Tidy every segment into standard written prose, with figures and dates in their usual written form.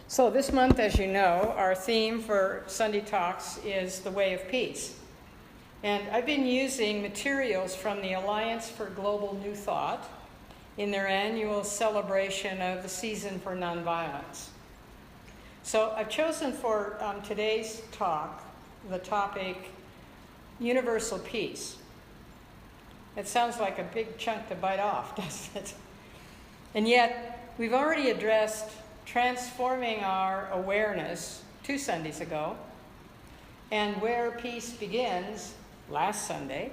So this month, as you know, our theme for Sunday Talks is the Way of Peace. And I've been using materials from the Alliance for Global New Thought in their annual celebration of the Season for Nonviolence. So I've chosen for today's talk the topic, Universal Peace. It sounds like a big chunk to bite off, doesn't it? And yet, we've already addressed transforming our awareness 2 Sundays ago, and where peace begins last Sunday.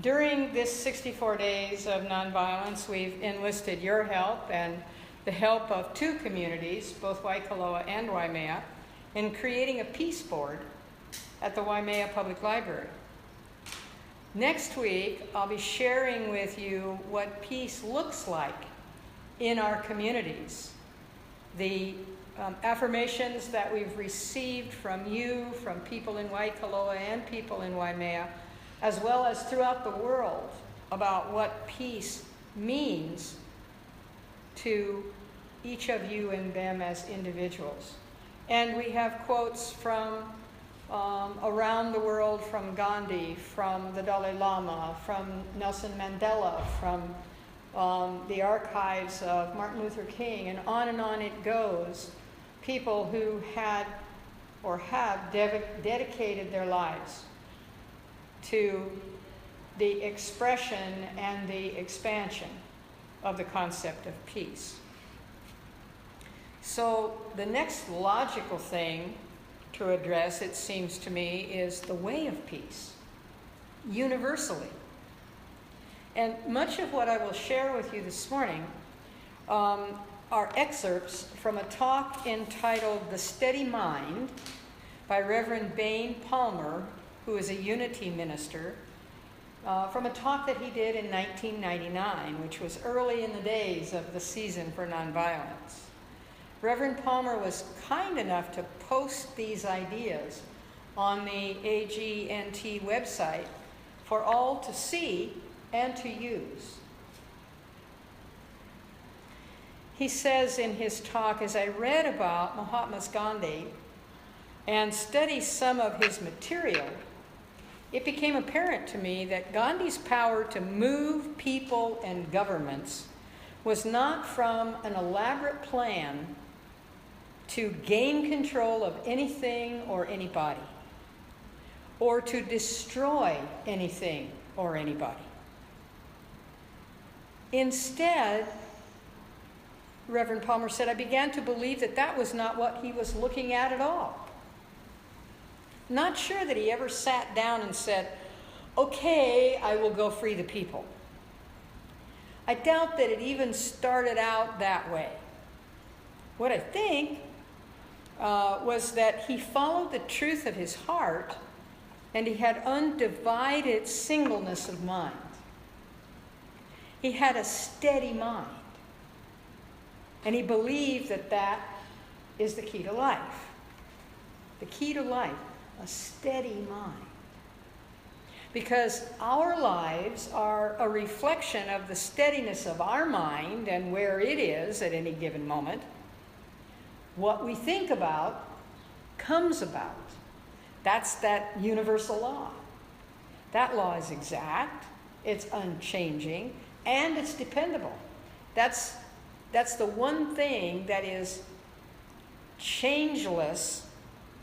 During this 64 days of nonviolence, we've enlisted your help and the help of 2 communities, both Waikoloa and Waimea, in creating a peace board at the Waimea Public Library. Next week, I'll be sharing with you what peace looks like in our communities. The affirmations that we've received from you, from people in Waikoloa and people in Waimea, as well as throughout the world, about what peace means to each of you and them as individuals. And we have quotes from around the world, from Gandhi, from the Dalai Lama, from Nelson Mandela, from the archives of Martin Luther King, and on it goes. People who had or have dedicated their lives to the expression and the expansion of the concept of peace. So the next logical thing to address, it seems to me, is the way of peace, universally. And much of what I will share with you this morning are excerpts from a talk entitled The Steady Mind by Reverend Bain Palmer, who is a Unity minister, from a talk that he did in 1999, which was early in the days of the Season for Nonviolence. Reverend Palmer was kind enough to post these ideas on the AGNT website for all to see and to use. He says in his talk, as I read about Mahatma Gandhi and studied some of his material, it became apparent to me that Gandhi's power to move people and governments was not from an elaborate plan to gain control of anything or anybody, or to destroy anything or anybody. Instead, Reverend Palmer said, I began to believe that that was not what he was looking at all. Not sure that he ever sat down and said, okay, I will go free the people. I doubt that it even started out that way. What I think was that he followed the truth of his heart, and he had undivided singleness of mind. He had a steady mind. And he believed that that is the key to life. The key to life, a steady mind. Because our lives are a reflection of the steadiness of our mind and where it is at any given moment. What we think about comes about. That's that universal law. That law is exact, it's unchanging, and it's dependable. That's the one thing that is changeless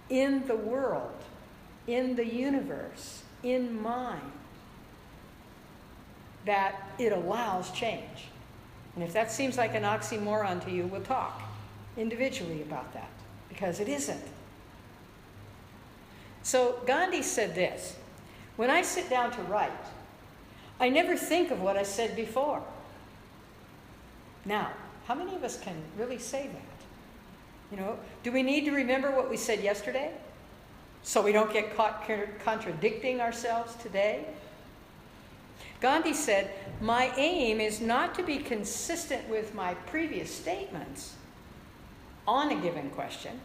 in the world, in the universe, in mind, that it allows change. And if that seems like an oxymoron to you, we'll talk individually about that, because it isn't. So Gandhi said this, when I sit down to write, I never think of what I said before. Now, how many of us can really say that? Do we need to remember what we said yesterday so we don't get caught contradicting ourselves today? Gandhi said, my aim is not to be consistent with my previous statements on a given question,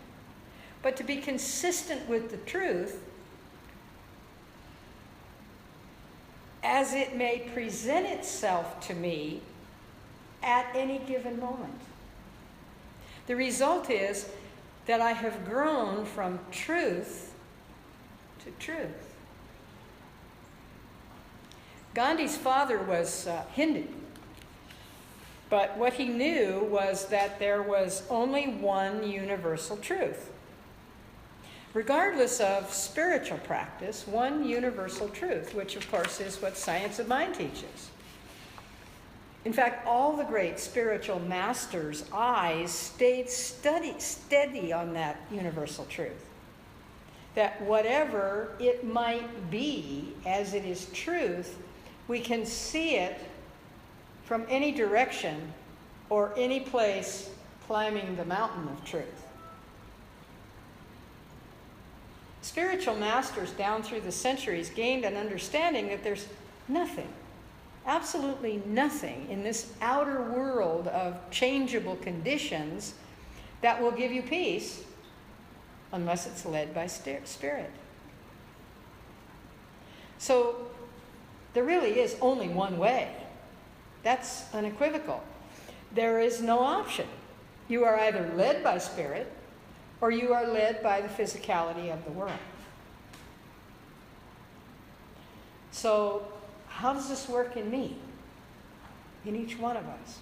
but to be consistent with the truth as it may present itself to me at any given moment. The result is that I have grown from truth to truth. Gandhi's father was Hindu, but what he knew was that there was only one universal truth. Regardless of spiritual practice, one universal truth, which of course is what Science of Mind teaches. In fact, all the great spiritual masters' eyes stayed steady on that universal truth. That whatever it might be, as it is truth, we can see it from any direction or any place climbing the mountain of truth. Spiritual masters down through the centuries gained an understanding that there's nothing, absolutely nothing in this outer world of changeable conditions that will give you peace unless it's led by spirit. So there really is only one way. That's unequivocal. There is no option. You are either led by spirit or you are led by the physicality of the world. So how does this work in me? In each one of us?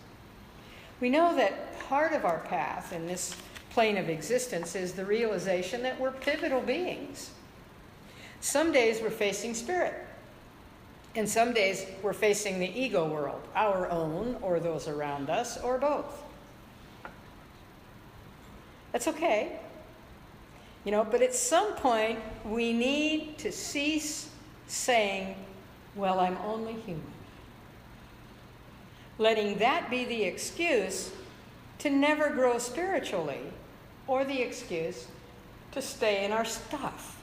We know that part of our path in this plane of existence is the realization that we're pivotal beings. Some days we're facing spirit. And some days we're facing the ego world, our own or those around us, or both. That's okay. But at some point we need to cease saying, well, I'm only human. Letting that be the excuse to never grow spiritually, or the excuse to stay in our stuff.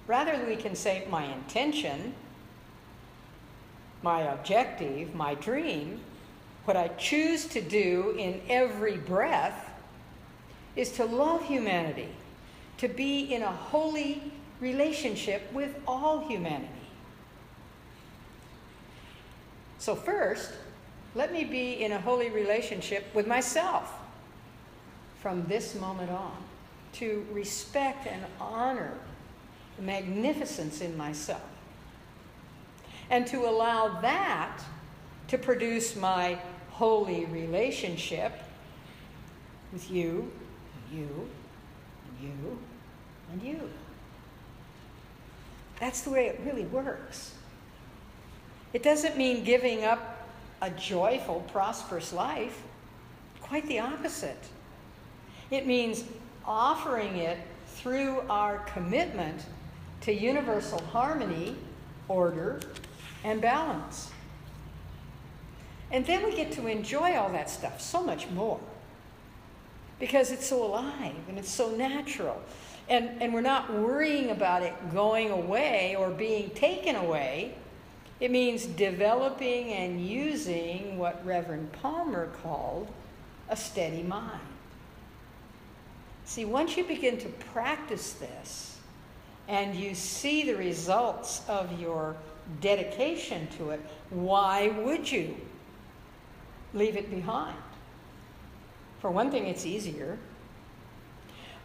Rather, we can say, my intention, my objective, my dream, what I choose to do in every breath is to love humanity, to be in a holy relationship with all humanity. So first, let me be in a holy relationship with myself from this moment on, to respect and honor the magnificence in myself, and to allow that to produce my holy relationship with you, and you, and you, and you. That's the way it really works. It doesn't mean giving up a joyful, prosperous life. Quite the opposite. It means offering it through our commitment to universal harmony, order, and balance. And then we get to enjoy all that stuff so much more, because it's so alive and it's so natural. And we're not worrying about it going away or being taken away. It means developing and using what Reverend Palmer called a steady mind. See, once you begin to practice this, and you see the results of your dedication to it, why would you leave it behind? For one thing, it's easier.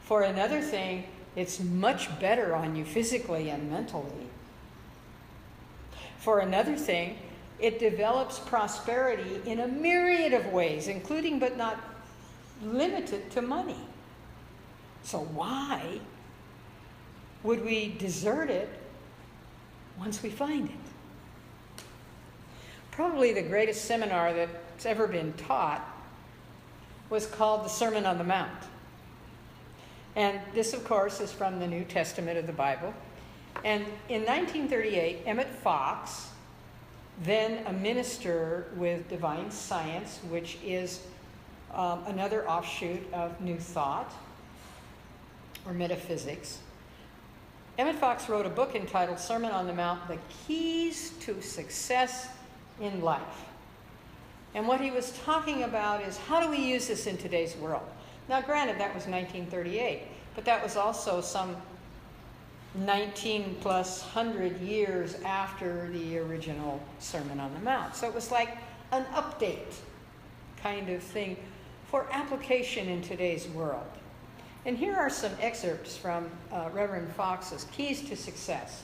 For another thing, it's much better on you physically and mentally. For another thing, it develops prosperity in a myriad of ways, including but not limited to money. So why would we desert it once we find it? Probably the greatest seminar that's ever been taught was called the Sermon on the Mount. And this, of course, is from the New Testament of the Bible. And in 1938, Emmett Fox, then a minister with Divine Science, which is another offshoot of New Thought or metaphysics, Emmett Fox wrote a book entitled Sermon on the Mount, The Keys to Success in Life. And what he was talking about is, how do we use this in today's world? Now, granted, that was 1938, but that was also some 19 plus 100 years after the original Sermon on the Mount. So it was like an update kind of thing for application in today's world. And here are some excerpts from Reverend Fox's Keys to Success.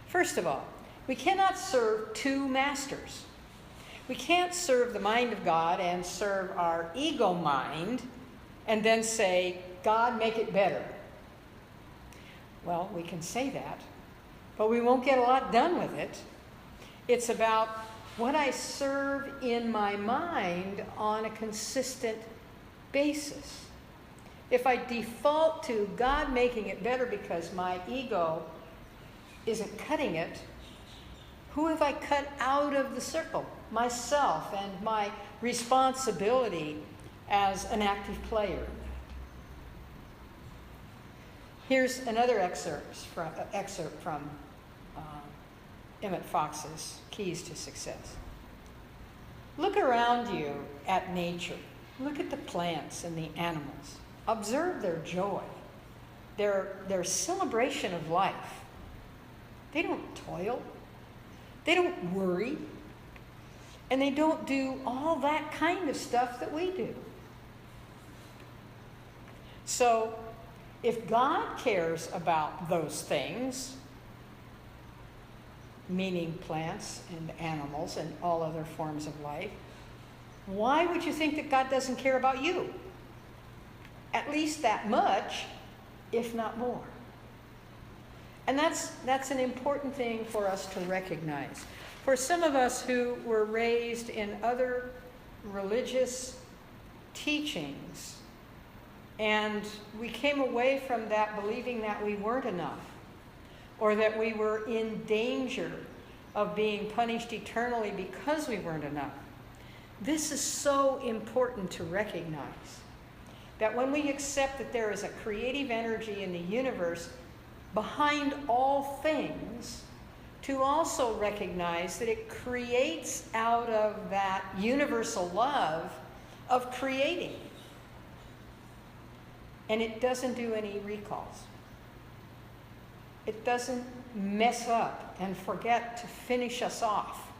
First of all, we cannot serve two masters. We can't serve the mind of God and serve our ego mind and then say, God, make it better. Well, we can say that, but we won't get a lot done with it. It's about what I serve in my mind on a consistent basis. If I default to God making it better because my ego isn't cutting it, who have I cut out of the circle? Myself and my responsibility as an active player. Here's another excerpt from Emmett Fox's Keys to Success. Look around you at nature. Look at the plants and the animals. Observe their joy, their celebration of life. They don't toil. They don't worry. And they don't do all that kind of stuff that we do. So, if God cares about those things, meaning plants and animals and all other forms of life, why would you think that God doesn't care about you? At least that much, if not more. And that's an important thing for us to recognize. For some of us who were raised in other religious teachings, and we came away from that believing that we weren't enough, or that we were in danger of being punished eternally because we weren't enough. This is so important to recognize, that when we accept that there is a creative energy in the universe behind all things, to also recognize that it creates out of that universal love of creating. And it doesn't do any recalls. It doesn't mess up and forget to finish us off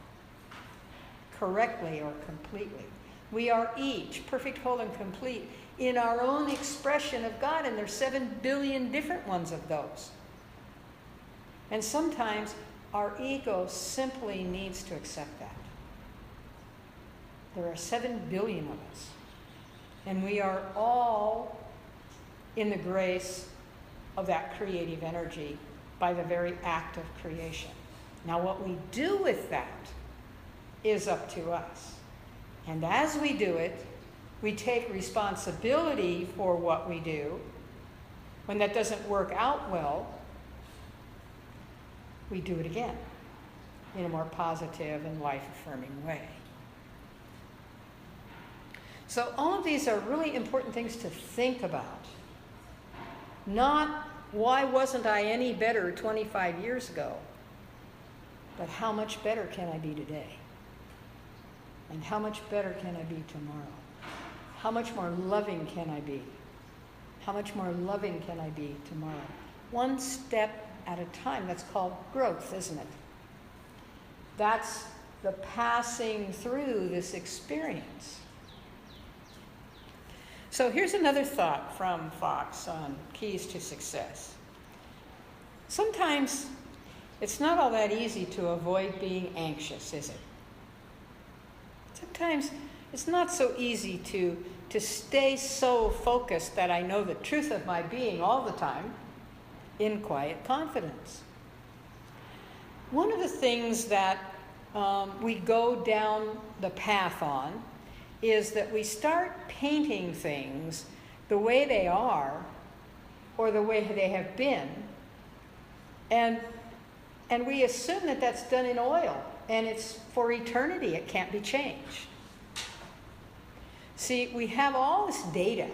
correctly or completely. We are each perfect, whole, and complete in our own expression of God, and there's 7 billion different ones of those. And sometimes our ego simply needs to accept that. There are 7 billion of us, and we are all in the grace of that creative energy by the very act of creation. Now, what we do with that is up to us. And as we do it, we take responsibility for what we do. When that doesn't work out well, we do it again in a more positive and life-affirming way. So all of these are really important things to think about. Not, why wasn't I any better 25 years ago? But how much better can I be today? And how much better can I be tomorrow? How much more loving can I be? How much more loving can I be tomorrow? One step at a time. That's called growth, isn't it? That's the passing through this experience. So here's another thought from Fox on Keys to Success. Sometimes it's not all that easy to avoid being anxious, is it? Sometimes it's not so easy to stay so focused that I know the truth of my being all the time in quiet confidence. One of the things that we go down the path on is that we start painting things the way they are or the way they have been, and we assume that that's done in oil and it's for eternity. It can't be changed. See, we have all this data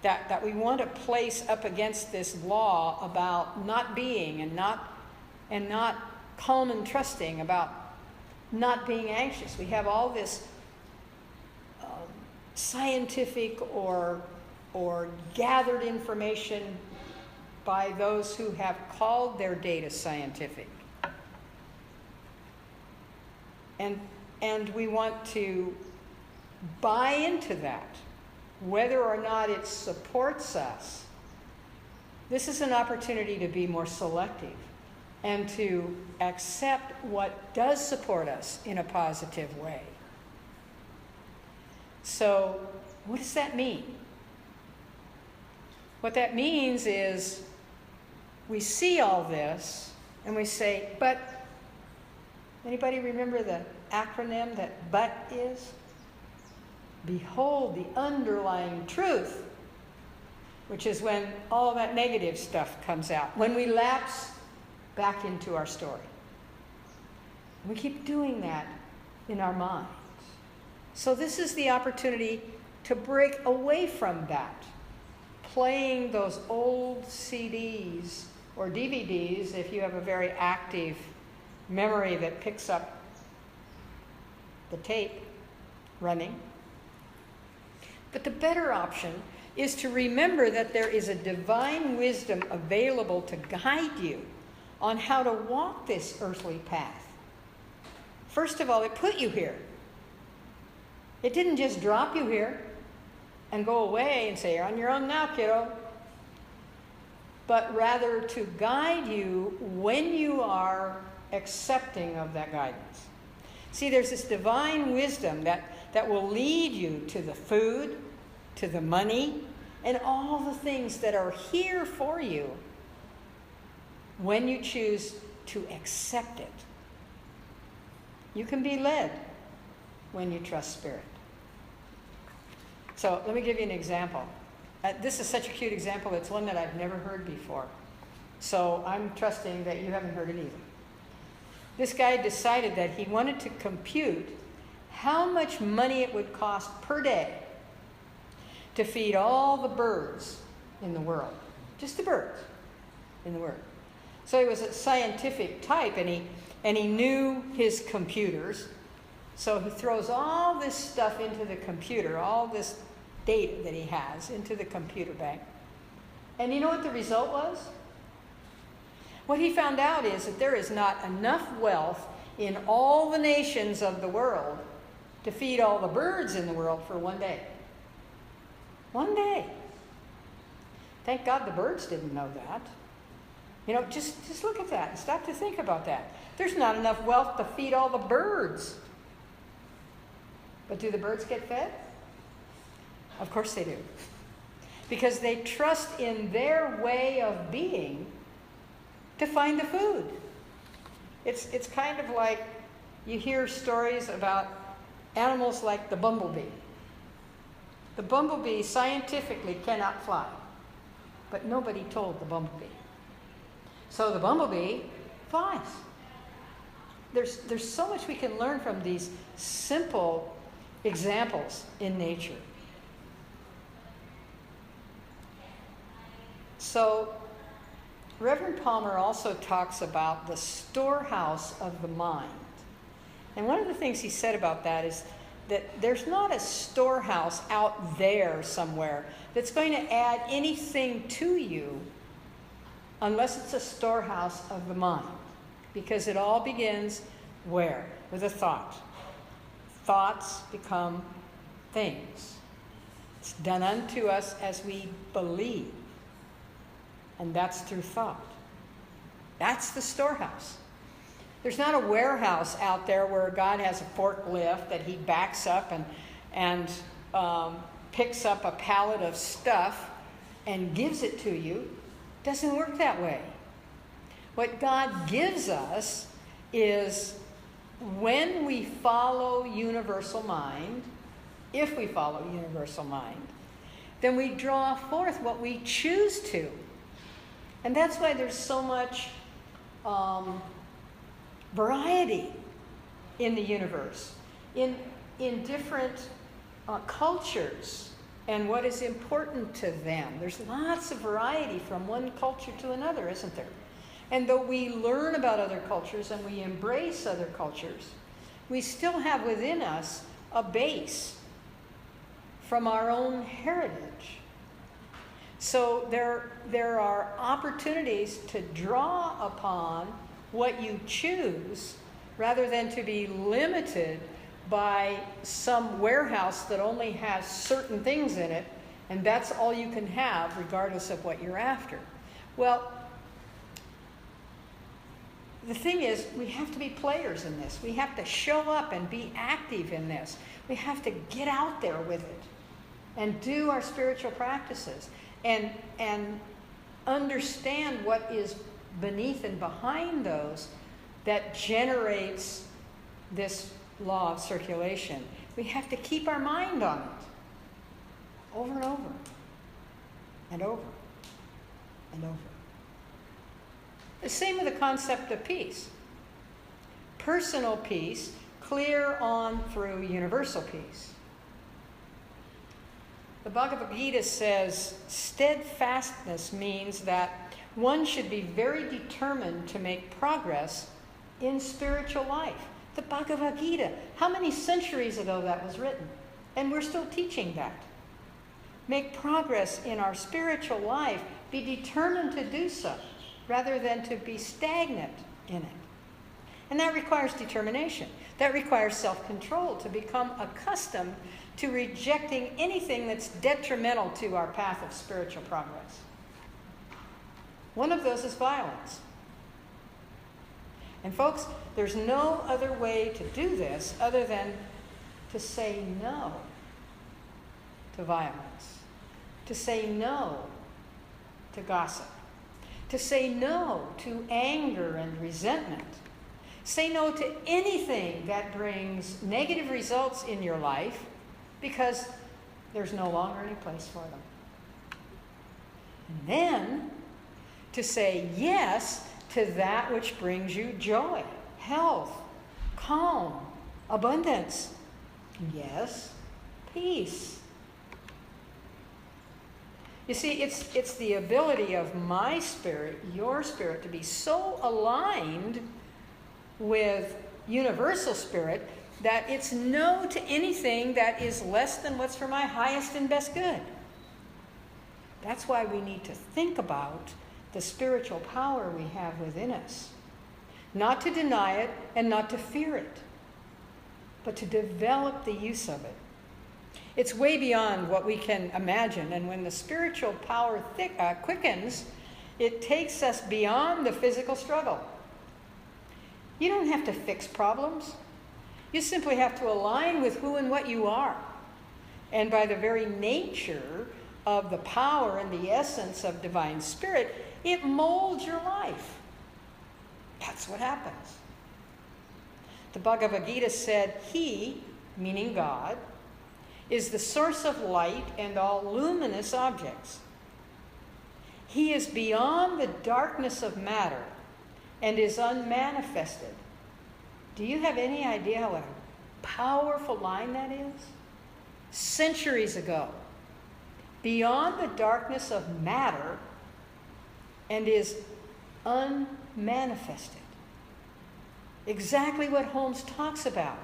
that we want to place up against this law about not being and not calm and trusting, about not being anxious. We have all this scientific or gathered information by those who have called their data scientific. And we want to buy into that whether or not it supports us, this is an opportunity to be more selective and to accept what does support us in a positive way. So, what does that mean? What that means is we see all this and we say, but, anybody remember the acronym that BUT is? Behold the underlying truth, which is when all that negative stuff comes out, when we lapse back into our story. We keep doing that in our minds. So this is the opportunity to break away from that, playing those old CDs or DVDs if you have a very active memory that picks up the tape running. But the better option is to remember that there is a divine wisdom available to guide you on how to walk this earthly path. First of all, it put you here. It didn't just drop you here and go away and say, you're on your own now, kiddo. But rather to guide you when you are accepting of that guidance. See, there's this divine wisdom that will lead you to the food, to the money, and all the things that are here for you when you choose to accept it. You can be led when you trust Spirit. So let me give you an example. This is such a cute example. It's one that I've never heard before. So I'm trusting that you haven't heard it either. This guy decided that he wanted to compute how much money it would cost per day to feed all the birds in the world. Just the birds in the world. So he was a scientific type, and he knew his computers. So he throws all this stuff into the computer, all this data that he has into the computer bank. And you know what the result was? What he found out is that there is not enough wealth in all the nations of the world to feed all the birds in the world for one day. One day. Thank God the birds didn't know that. You know, just look at that and stop to think about that. There's not enough wealth to feed all the birds. But do the birds get fed? Of course they do. Because they trust in their way of being to find the food. It's kind of like you hear stories about animals like the bumblebee. The bumblebee scientifically cannot fly, but nobody told the bumblebee. So the bumblebee flies. There's so much we can learn from these simple examples in nature. So Reverend Palmer also talks about the storehouse of the mind. And one of the things he said about that is that there's not a storehouse out there somewhere that's going to add anything to you unless it's a storehouse of the mind. Because it all begins where? With a thought. Thoughts become things. It's done unto us as we believe. And that's through thought. That's the storehouse. There's not a warehouse out there where God has a forklift that he backs up and picks up a pallet of stuff and gives it to you. It doesn't work that way. What God gives us is when we follow universal mind, if we follow universal mind, then we draw forth what we choose to. And that's why there's so much variety in the universe, in different cultures and what is important to them. There's lots of variety from one culture to another, isn't there? And though we learn about other cultures and we embrace other cultures, we still have within us a base from our own heritage. So there are opportunities to draw upon what you choose rather than to be limited by some warehouse that only has certain things in it, and that's all you can have regardless of what you're after. Well, the thing is, we have to be players in this. We have to show up and be active in this. We have to get out there with it and do our spiritual practices and understand what is beneath and behind those that generates this law of circulation. We have to keep our mind on it over and over and over and over. The same with the concept of peace. Personal peace, clear on through universal peace. The Bhagavad Gita says steadfastness means that one should be very determined to make progress in spiritual life. The Bhagavad Gita, how many centuries ago that was written? And we're still teaching that. Make progress in our spiritual life, be determined to do so, rather than to be stagnant in it. And that requires determination. That requires self-control, to become accustomed to rejecting anything that's detrimental to our path of spiritual progress. One of those is violence. And folks, there's no other way to do this other than to say no to violence, to say no to gossip, to say no to anger and resentment. Say no to anything that brings negative results in your life because there's no longer any place for them. And then to say yes to that which brings you joy, health, calm, abundance. Yes, peace. You see, it's the ability of my spirit, your spirit, to be so aligned with universal spirit that it's no to anything that is less than what's for my highest and best good. That's why we need to think about the spiritual power we have within us. Not to deny it and not to fear it, but to develop the use of it. It's way beyond what we can imagine, and when the spiritual power quickens, it takes us beyond the physical struggle. You don't have to fix problems. You simply have to align with who and what you are. And by the very nature of the power and the essence of divine spirit, it molds your life. That's what happens. The Bhagavad Gita said, He, meaning God, is the source of light and all luminous objects. He is beyond the darkness of matter and is unmanifested. Do you have any idea what a powerful line that is? Centuries ago, beyond the darkness of matter and is unmanifested. Exactly what Holmes talks about.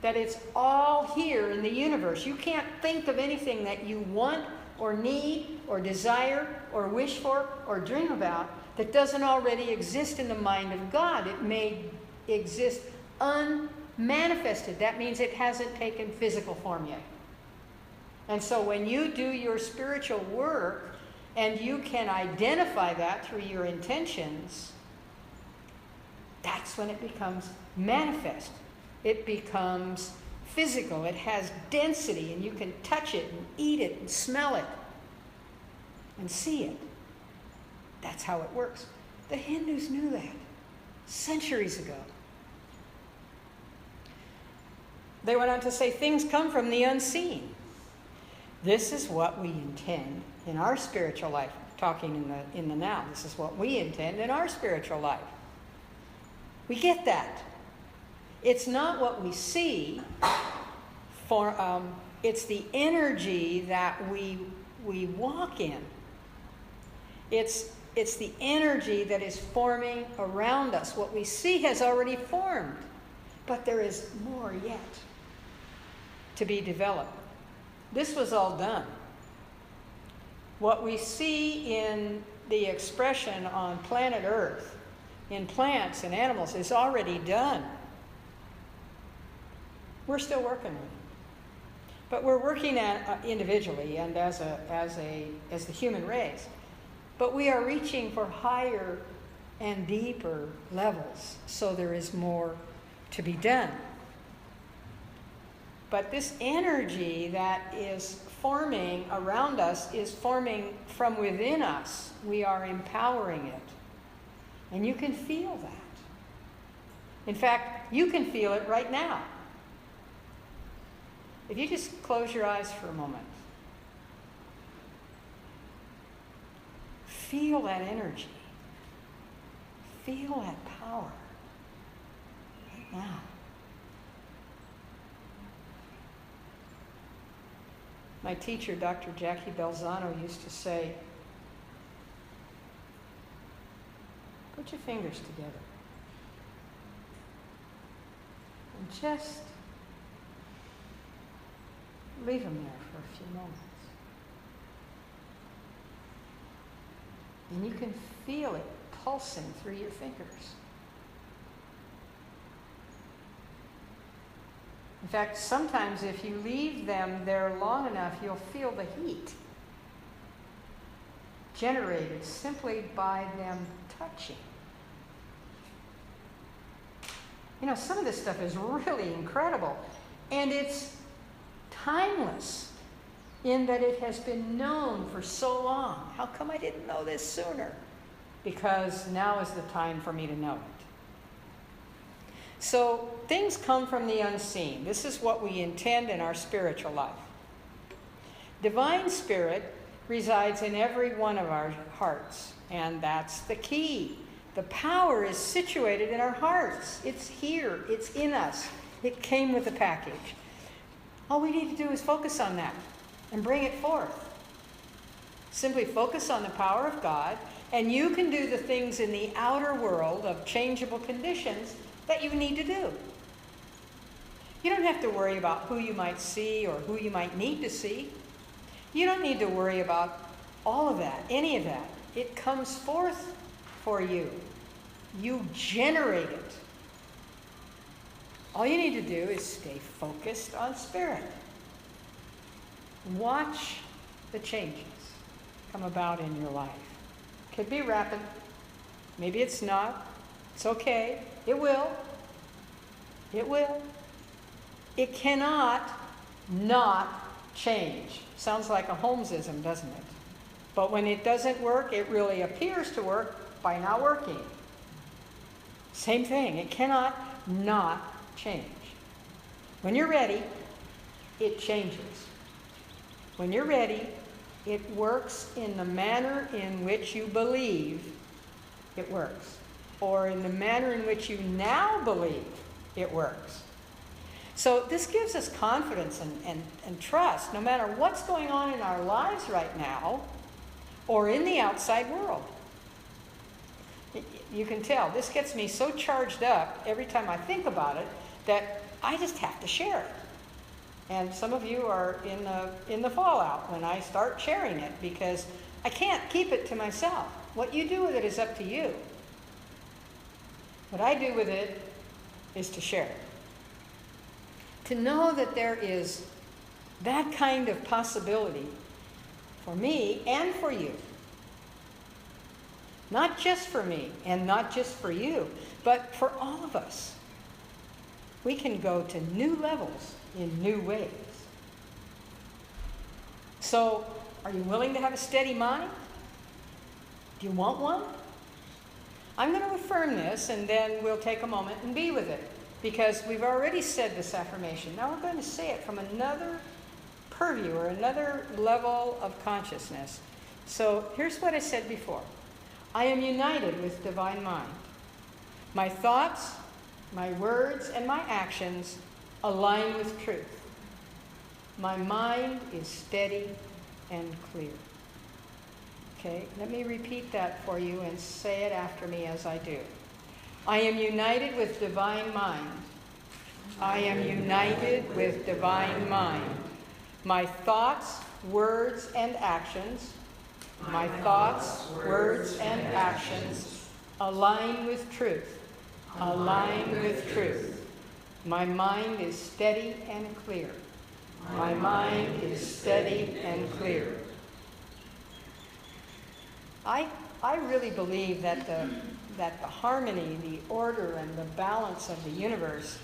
That it's all here in the universe. You can't think of anything that you want or need or desire or wish for or dream about that doesn't already exist in the mind of God. It may exist unmanifested. That means it hasn't taken physical form yet. And so when you do your spiritual work and you can identify that through your intentions, that's when it becomes manifest. It becomes physical. It has density, and you can touch it and eat it and smell it and see it. That's how it works. The Hindus knew that centuries ago. They went on to say things come from the unseen. This is what we intend in our spiritual life. Talking in the now. This is what we intend in our spiritual life. We get that. It's not what we see. It's the energy that we walk in. It's the energy that is forming around us. What we see has already formed, but there is more yet to be developed. This was all done. What we see in the expression on planet Earth, in plants and animals, is already done. We're still working on it. But we're working at individually and as the human race. But we are reaching for higher and deeper levels, so there is more to be done. But this energy that is forming around us is forming from within us. We are empowering it. And you can feel that. In fact, you can feel it right now. If you just close your eyes for a moment, feel that energy. Feel that power right now. My teacher, Dr. Jackie Belzano, used to say, put your fingers together and just leave them there for a few moments. And you can feel it pulsing through your fingers. In fact, sometimes if you leave them there long enough, you'll feel the heat generated simply by them touching. You know, some of this stuff is really incredible. And it's timeless in that it has been known for so long. How come I didn't know this sooner? Because now is the time for me to know it. So things come from the unseen. This is what we intend in our spiritual life. Divine Spirit resides in every one of our hearts, and that's the key. The power is situated in our hearts. It's here. It's in us. It came with the package. All we need to do is focus on that and bring it forth. Simply focus on the power of God, and you can do the things in the outer world of changeable conditions that you need to do. You don't have to worry about who you might see or who you might need to see. You don't need to worry about all of that, any of that. It comes forth for you. You generate it. All you need to do is stay focused on Spirit. Watch the changes come about in your life. Could be rapid. Maybe it's not. It's okay. It will. It will. It cannot not change. Sounds like a Holmesism, doesn't it? But when it doesn't work, it really appears to work by not working. Same thing. It cannot not change. When you're ready, it changes. When you're ready, it works in the manner in which you believe it works, or in the manner in which you now believe it works. So this gives us confidence and trust, no matter what's going on in our lives right now, or in the outside world. You can tell, this gets me so charged up every time I think about it, that I just have to share it. And some of you are in the fallout when I start sharing it, because I can't keep it to myself. What you do with it is up to you. What I do with it is to share it. To know that there is that kind of possibility for me and for you. Not just for me and not just for you, but for all of us. We can go to new levels in new ways. So, are you willing to have a steady mind? Do you want one? I'm going to affirm this, and then we'll take a moment and be with it, because we've already said this affirmation. Now we're going to say it from another purview or another level of consciousness. So here's what I said before. I am united with divine mind. My thoughts, my words, and my actions align with truth. My mind is steady and clear. Okay, let me repeat that for you and say it after me as I do. I am united with divine mind. I am united with divine mind. My thoughts, words, and actions, my thoughts, words, and actions align with truth. Align with truth. My mind is steady and clear. My mind is steady and clear. I really believe that the harmony, the order, and the balance of the universe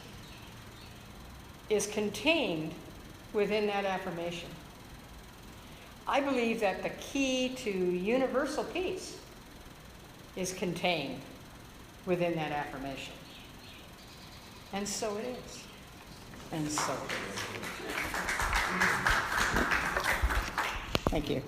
is contained within that affirmation. I believe that the key to universal peace is contained within that affirmation. And so it is. And so it is. Thank you.